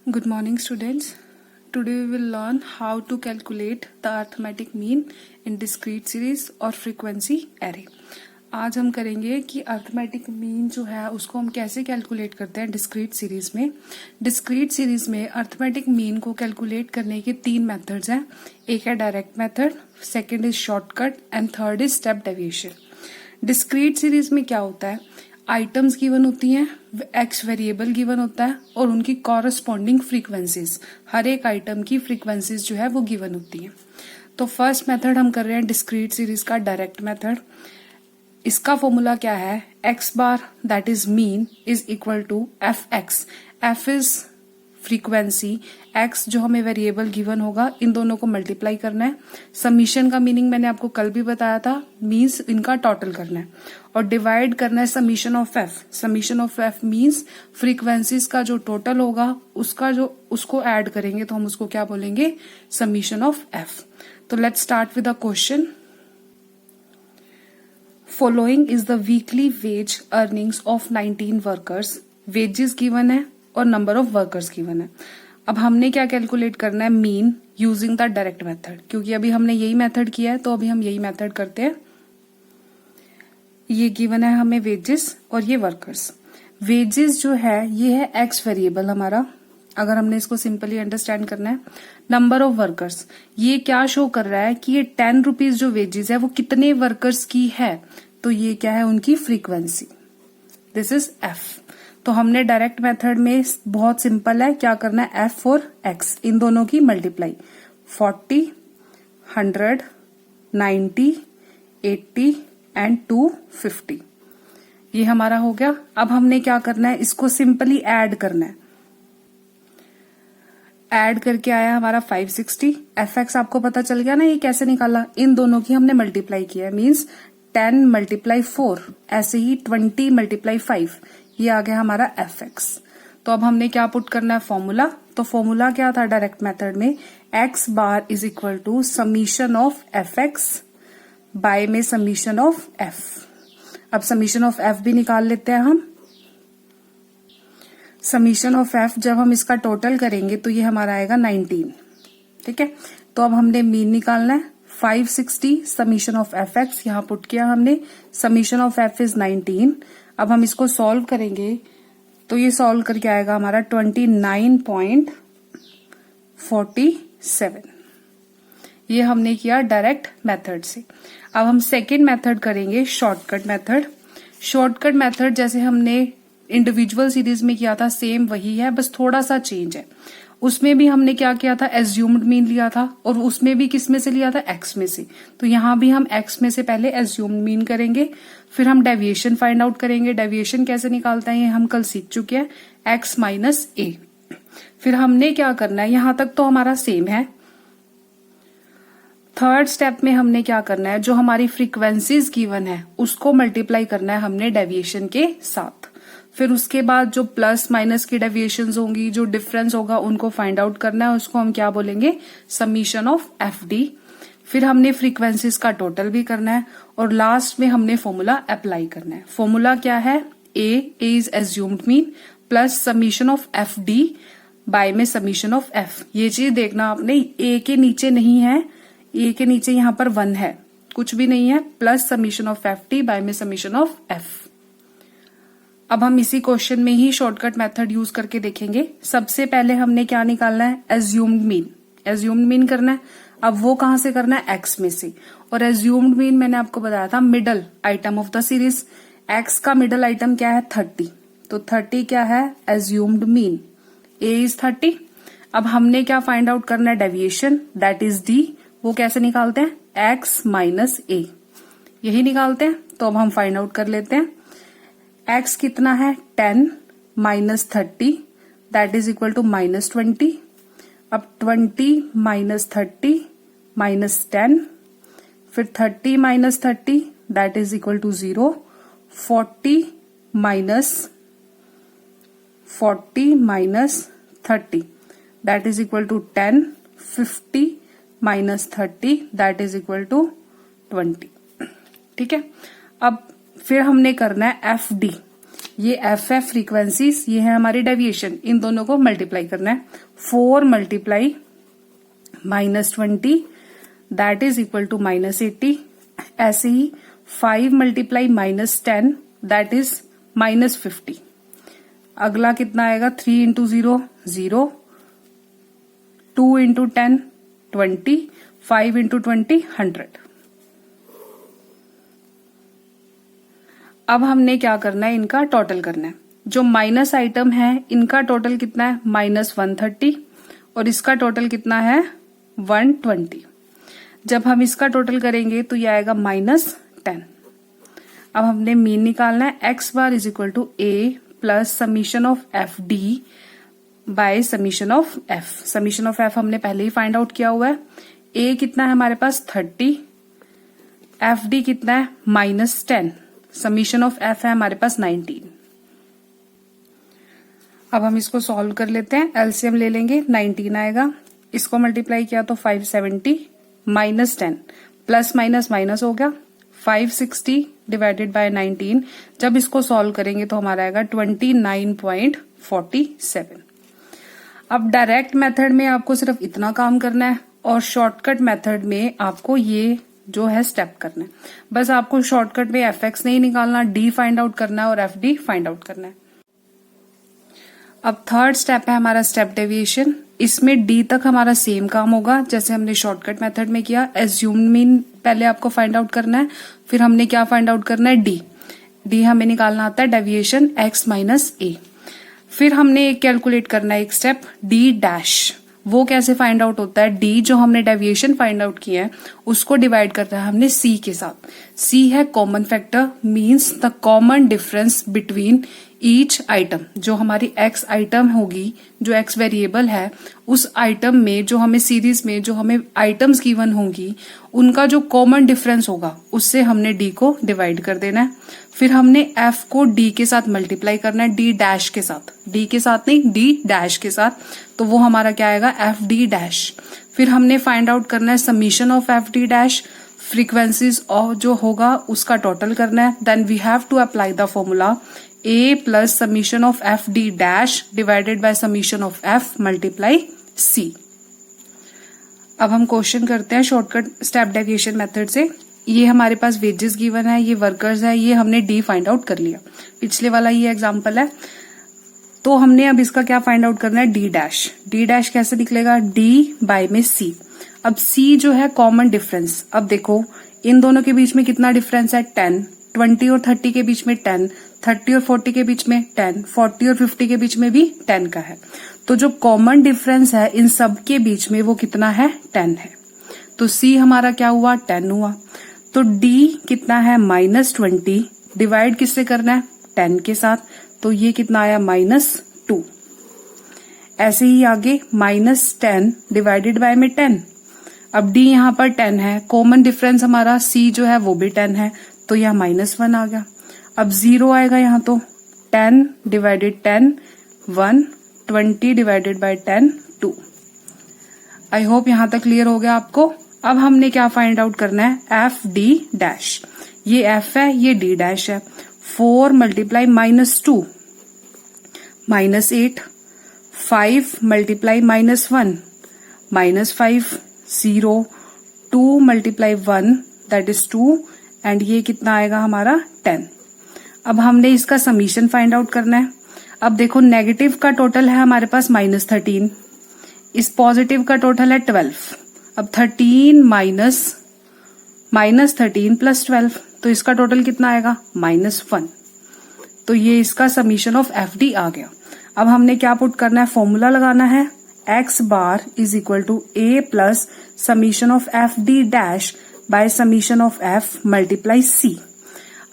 Good morning, students. Today we will learn how to calculate the arithmetic mean in discrete series और frequency array. आज हम करेंगे कि arithmetic mean जो है उसको हम कैसे कैलकुलेट करते हैं डिस्क्रीट सीरीज में। डिस्क्रीट सीरीज में अर्थमेटिक मीन को कैलकुलेट करने के 3 मेथड्स हैं। एक है direct method, second is shortcut and third is step deviation. Discrete series में क्या होता है, आइटम्स गिवन होती हैं, एक्स वेरिएबल गिवन होता है और उनकी कॉरस्पॉन्डिंग फ्रीक्वेंसीज, हर एक आइटम की फ्रीक्वेंसीज जो है वो गिवन होती हैं। तो फर्स्ट मेथड हम कर रहे हैं डिस्क्रीट सीरीज का डायरेक्ट मेथड। इसका फॉर्मूला क्या है, X bar that is mean is equal to F X. F is frequency, X जो हमें वेरिएबल गिवन होगा, इन दोनों को मल्टीप्लाई करना है। समीशन का मीनिंग मैंने आपको कल भी बताया था, मीन्स इनका टोटल करना है और डिवाइड करना है summation of F. Summation of F means frequencies का जो टोटल होगा उसको ऐड करेंगे तो हम उसको क्या बोलेंगे, समीशन ऑफ एफ। तो let's start with the question. Following is the weekly wage earnings of 19 workers. Wages given है और नंबर ऑफ वर्कर्स गिवन है। अब हमने क्या कैलकुलेट करना है, mean using the direct method. क्योंकि अभी हमने यही मेथड किया है तो अभी हम यही मेथड करते हैं। ये गिवन है हमें वेजेस और ये वर्कर्स। वेजेस जो है ये है एक्स वेरिएबल हमारा, अगर हमने इसको सिंपली अंडरस्टैंड करना है। नंबर ऑफ वर्कर्स, ये क्या शो कर रहा है कि ये 10 रुपीज जो वेजेस है वो कितने वर्कर्स की है, तो ये क्या है उनकी फ्रीक्वेंसी। This is F. तो हमने डायरेक्ट मेथड में बहुत सिंपल है, क्या करना है, एफ और एक्स इन दोनों की मल्टीप्लाई। 40, 100, 90, 80 एंड 250 ये हमारा हो गया। अब हमने क्या करना है, इसको सिंपली ऐड करना है। ऐड करके आया हमारा 560। एफ एक्स आपको पता चल गया ना, ये कैसे निकाला, इन दोनों की हमने मल्टीप्लाई किया, मीन्स 10 मल्टीप्लाई 4, ऐसे ही 20 मल्टीप्लाई 5, ये आ गया हमारा एफ एक्स। तो अब हमने क्या पुट करना है, फॉर्मूला। तो फॉर्मूला क्या था डायरेक्ट मेथड में, X bar is equal to summation of F X by में समीशन ऑफ एफ। अब समीशन ऑफ एफ भी निकाल लेते हैं हम। समीशन ऑफ एफ जब हम इसका टोटल करेंगे तो ये हमारा आएगा 19। ठीक है, तो अब हमने मीन निकालना है। 560 समीशन ऑफ एफ एक्स यहां पुट किया हमने, समीशन ऑफ एफ इज 19। अब हम इसको सॉल्व करेंगे तो ये सॉल्व करके आएगा हमारा 29.47। ये हमने किया डायरेक्ट मेथड से। अब हम सेकेंड मेथड करेंगे शॉर्टकट मेथड। शॉर्टकट मेथड जैसे हमने इंडिविजुअल सीरीज में किया था सेम वही है, बस थोड़ा सा चेंज है। उसमें भी हमने क्या किया था, एज्यूम्ड मीन लिया था और उसमें भी किस में से लिया था, एक्स में से। तो यहां भी हम एक्स में से पहले एज्यूम्ड मीन करेंगे, फिर हम डेविएशन फाइंड आउट करेंगे। डेविएशन कैसे निकालते हैं ये हम कल सीख चुके हैं, एक्स माइनस ए। फिर हमने क्या करना है, यहां तक तो हमारा सेम है। थर्ड स्टेप में हमने क्या करना है, जो हमारी फ्रीक्वेंसीज गिवन है उसको मल्टीप्लाई करना है हमने डेविएशन के साथ। फिर उसके बाद जो प्लस माइनस की डेविएशंस होंगी, जो डिफरेंस होगा उनको फाइंड आउट करना है, उसको हम क्या बोलेंगे, समीशन ऑफ एफ डी। फिर हमने फ्रीक्वेंसीज का टोटल भी करना है और लास्ट में हमने फॉर्मूला अप्लाई करना है। फॉर्मूला क्या है, A is assumed mean plus summation of F D by में समीशन ऑफ एफ। ये चीज देखना आपने, ए के नीचे नहीं है, ए के नीचे यहां पर 1 है, कुछ भी नहीं है, plus summation of F D by में समीशन ऑफ एफ। अब हम इसी क्वेश्चन में ही शॉर्टकट मेथड यूज करके देखेंगे। सबसे पहले हमने क्या निकालना है, एज्यूम्ड मीन। एज्यूम्ड मीन करना है। अब वो कहां से करना है, एक्स में से। और एज्यूम्ड मीन मैंने आपको बताया था middle item of the series. X का मिडल आइटम क्या है, 30। तो 30 क्या है, एज्यूम्ड मीन, ए इज 30। अब हमने क्या फाइंड आउट करना है, डेविएशन दैट इज डी। वो कैसे निकालते हैं, एक्स माइनस ए, यही निकालते हैं। तो अब हम फाइंड आउट कर लेते हैं। एक्स कितना है, 10 minus 30 that is equal to minus 20। अब 20 माइनस 30 माइनस 10, फिर 30 minus 30 that is equal to 0। 40 minus 30 that is equal to 10। 50 minus 30 that is equal to 20। ठीक है, अब फिर हमने करना है एफ डी। ये एफ है फ्रीक्वेंसीज, ये है हमारी डेविएशन, इन दोनों को मल्टीप्लाई करना है। 4 multiply -20 that is equal to -80। ऐसे ही 5 मल्टीप्लाई -10 दैट इज -50। अगला कितना आएगा, 3 इंटू 0 0, 2 इंटू 10 20, 5 इंटू 20 100। अब हमने क्या करना है, इनका टोटल करना है। जो माइनस आइटम है इनका टोटल कितना है, -130, और इसका टोटल कितना है 120। जब हम इसका टोटल करेंगे तो ये आएगा -10। अब हमने मीन निकालना है। X bar is equal to A plus summation of F D by summation of F. Summation of F हमने पहले ही फाइंड आउट किया हुआ है। ए कितना है हमारे पास 30, एफ डी कितना है -10, समीशन ऑफ एफ है हमारे पास 19। अब हम इसको सॉल्व कर लेते हैं। एलसीएम ले लेंगे, 19 आएगा। इसको मल्टीप्लाई किया तो 570 -10 प्लस माइनस माइनस हो गया 560 डिवाइडेड बाय 19। जब इसको सॉल्व करेंगे तो हमारा आएगा 29.47। अब डायरेक्ट मेथड में आपको सिर्फ इतना काम करना है और शॉर्टकट मेथड में आपको ये जो है स्टेप करना है। बस आपको शॉर्टकट में एफ एक्स नहीं निकालना, डी फाइंड आउट करना है और एफ डी फाइंड आउट करना है। अब थर्ड स्टेप है हमारा स्टेप डेविएशन। इसमें डी तक हमारा सेम काम होगा जैसे हमने शॉर्टकट मेथड में किया। एज्यूम्ड मीन पहले आपको फाइंड आउट करना है, फिर हमने क्या फाइंड आउट करना है, डी। डी हमें निकालना आता है डेविएशन एक्स माइनस ए। फिर हमने एक कैलकुलेट करना है एक स्टेप डी डैश। वो कैसे फाइंड आउट होता है, डी जो हमने डेविएशन फाइंड आउट किया है उसको डिवाइड करना है हमने सी के साथ। सी है common factor, means the common difference between each item. जो हमारी एक्स आइटम होगी, जो एक्स वेरिएबल है, उस आइटम में जो हमें सीरीज में जो हमें आइटम्स गिवन होंगी उनका जो कॉमन डिफरेंस होगा उससे हमने डी को डिवाइड कर देना है। फिर हमने एफ को डी के साथ मल्टीप्लाई करना है, डी डैश के साथ, डी के साथ नहीं डी डैश के साथ, तो वो हमारा क्या आएगा एफ डी डैश। फिर हमने फाइंड आउट करना है summation of F D dash, frequencies of जो होगा उसका टोटल करना है। Then we have to apply the formula a plus summation of F D dash divided by summation of F multiply C. अब हम question करते हैं शॉर्टकट स्टेप डेविएशन मेथड से। ये हमारे पास वेजेस गिवन है, ये वर्कर्स है, ये हमने डी फाइंड आउट कर लिया। पिछले वाला ये एग्जांपल है। तो हमने अब इसका क्या फाइंड आउट करना है, डी डैश। डी डैश कैसे निकलेगा, डी बाय में सी। अब सी जो है कॉमन डिफरेंस। अब देखो इन दोनों के बीच में कितना डिफरेंस है, 10। 20 और 30 के बीच में 10, 30 और 40 के बीच में 10, 40 और 50 के बीच में भी 10 का है। तो जो कॉमन डिफरेंस है इन सब के बीच में वो कितना है, 10 है। तो सी हमारा क्या हुआ, 10 हुआ। तो डी कितना है -20, डिवाइड किससे करना है, 10 के साथ, तो ये कितना आया -2। ऐसे ही आगे -10 डिवाइडेड बाय में 10। अब डी यहाँ पर 10 है, कॉमन डिफरेंस हमारा सी जो है वो भी 10 है, तो यह -1 आ गया। अब 0 आएगा यहाँ, तो 10 divided 10 1, 20 divided by 10 2। I hope यहां तक क्लियर हो गया आपको। अब हमने क्या फाइंड आउट करना है, एफ डी डैश। ये एफ है, ये डी डैश है। 4 multiply -2 -8, 5 multiply -1 -5, 0, 2 multiply 1 that is 2, and ये कितना आएगा हमारा 10। अब हमने इसका समीशन फाइंड आउट करना है। अब देखो नेगेटिव का टोटल है हमारे पास -13, इस पॉजिटिव का टोटल है 12। अब 13 -13 प्लस 12, तो इसका टोटल कितना आएगा -1। तो ये इसका समीशन ऑफ एफ डी आ गया। अब हमने क्या पुट करना है, फॉर्मूला लगाना है, X bar is equal to A plus summation of F D dash by summation of F multiply C.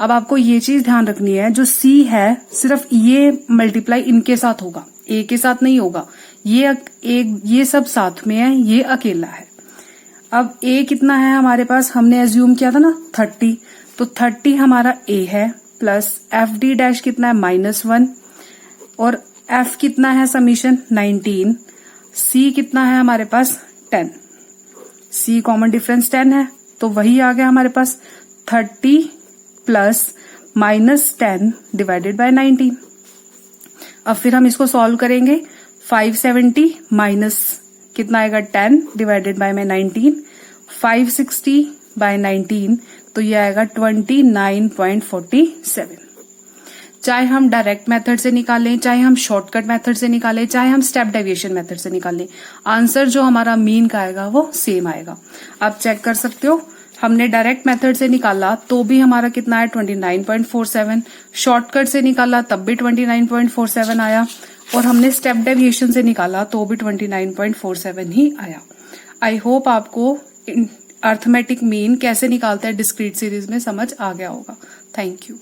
अब आपको ये चीज ध्यान रखनी है, जो सी है सिर्फ ये मल्टीप्लाई इनके साथ होगा, ए के साथ नहीं होगा। ये सब साथ में है, ये अकेला है। अब ए कितना है हमारे पास, हमने एज्यूम किया था ना 30, तो 30 हमारा ए है, प्लस एफ डी डैश कितना है -1, और एफ कितना है समीशन 19, सी कितना है हमारे पास 10, सी कॉमन डिफरेंस 10 है, तो वही आ गया हमारे पास 30 प्लस -10 डिवाइडेड बाय 19। अब फिर हम इसको सॉल्व करेंगे। 570 माइनस कितना आएगा 10 डिवाइडेड बाय में 19, 560 बाय 19 तो ये आएगा 29.47। चाहे हम डायरेक्ट मेथड से निकालें, चाहे हम शॉर्टकट मेथड से निकालें, चाहे हम स्टेप डेविएशन मेथड से निकालें, आंसर जो हमारा मीन का आएगा वो सेम आएगा। आप चेक कर सकते हो, हमने डायरेक्ट मेथड से निकाला तो भी हमारा कितना है 29.47, शॉर्टकट से निकाला तब भी 29.47 आया, और हमने स्टेप डेविएशन से निकाला तो भी 29.47 ही आया। आई होप आपको अर्थमेटिक मीन कैसे निकालते हैं डिस्क्रीट सीरीज में समझ आ गया होगा। Thank you.